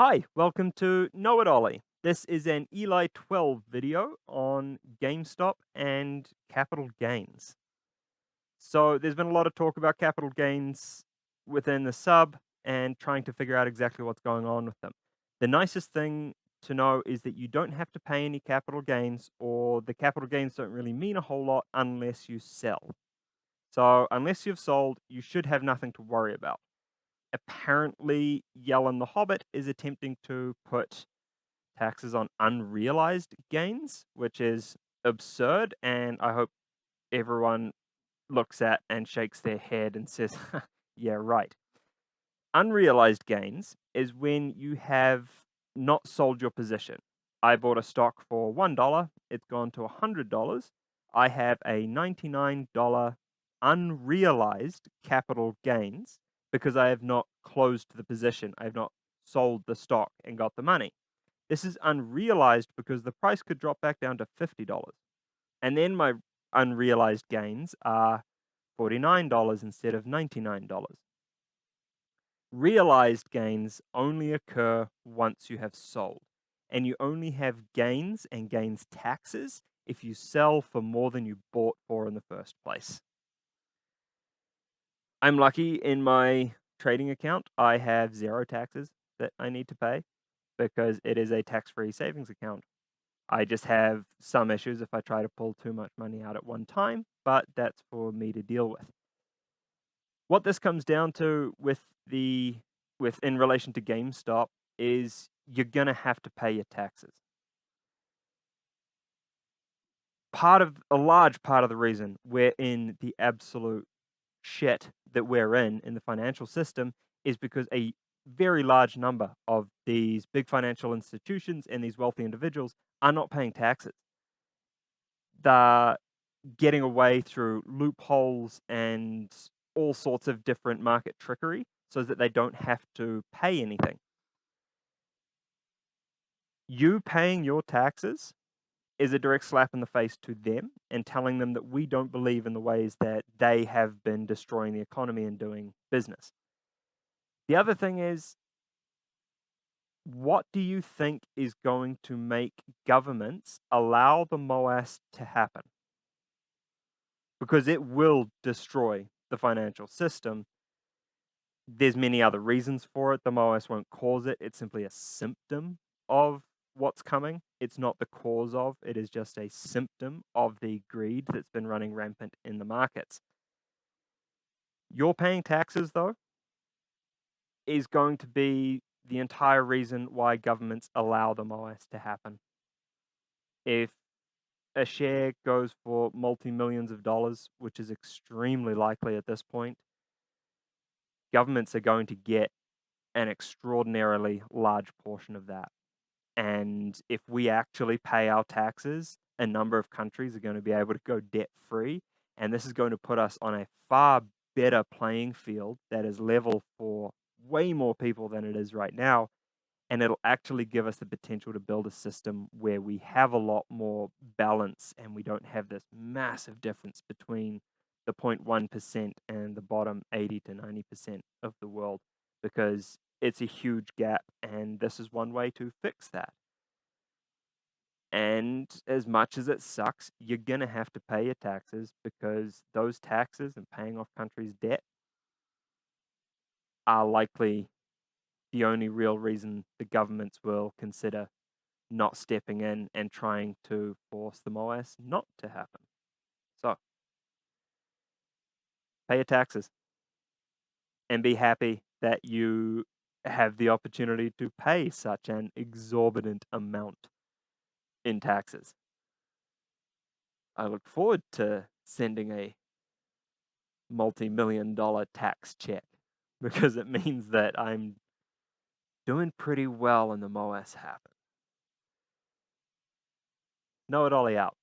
Hi, welcome to Know It Ollie. This is an Eli 12 video on GameStop and capital gains. So, there's been a lot of talk about capital gains within the sub and trying to figure out exactly what's going on with them. The nicest thing to know is that you don't have to pay any capital gains, or the capital gains don't really mean a whole lot unless you sell. So, unless you've sold, you should have nothing to worry about. Apparently, Yellen the Hobbit is attempting to put taxes on unrealized gains, which is absurd. And I hope everyone looks at and shakes their head and says, yeah, right. Unrealized gains is when you have not sold your position. I bought a stock for $1, it's gone to $100. I have a $99 unrealized capital gains because I have not closed the position. I have not sold the stock and got the money. This is unrealized because the price could drop back down to $50. And then my unrealized gains are $49 instead of $99. Realized gains only occur once you have sold, and you only have gains and gains taxes if you sell for more than you bought for in the first place. I'm lucky in my trading account, I have zero taxes that I need to pay because it is a tax-free savings account. I just have some issues if I try to pull too much money out at one time, but that's for me to deal with. What this comes down to with in relation to GameStop is you're gonna have to pay your taxes. A large part of the reason we're in the absolute shit that we're in the financial system is because a very large number of these big financial institutions and these wealthy individuals are not paying taxes. They're getting away through loopholes and all sorts of different market trickery so that they don't have to pay anything. You paying your taxes is a direct slap in the face to them and telling them that we don't believe in the ways that they have been destroying the economy and doing business. The other thing is, what do you think is going to make governments allow the MOAS to happen? Because it will destroy the financial system. There's many other reasons for it. The MOAS won't cause it. It's simply a symptom of what's coming. It's not the cause of, it is just a symptom of the greed that's been running rampant in the markets. Your paying taxes, though, is going to be the entire reason why governments allow the MOAS to happen. If a share goes for multi-millions of dollars, which is extremely likely at this point, governments are going to get an extraordinarily large portion of that. And if we actually pay our taxes, a number of countries are going to be able to go debt free. And this is going to put us on a far better playing field that is level for way more people than it is right now. And it'll actually give us the potential to build a system where we have a lot more balance and we don't have this massive difference between the 0.1% and the bottom 80 to 90% of the world, because it's a huge gap, and this is one way to fix that. And as much as it sucks, you're gonna have to pay your taxes because those taxes and paying off countries' debt are likely the only real reason the governments will consider not stepping in and trying to force the MOAS not to happen. So, pay your taxes and be happy that you have the opportunity to pay such an exorbitant amount in taxes. I look forward to sending a multi-million-dollar tax check because it means that I'm doing pretty well in the MOAS happen. Know it ollie out.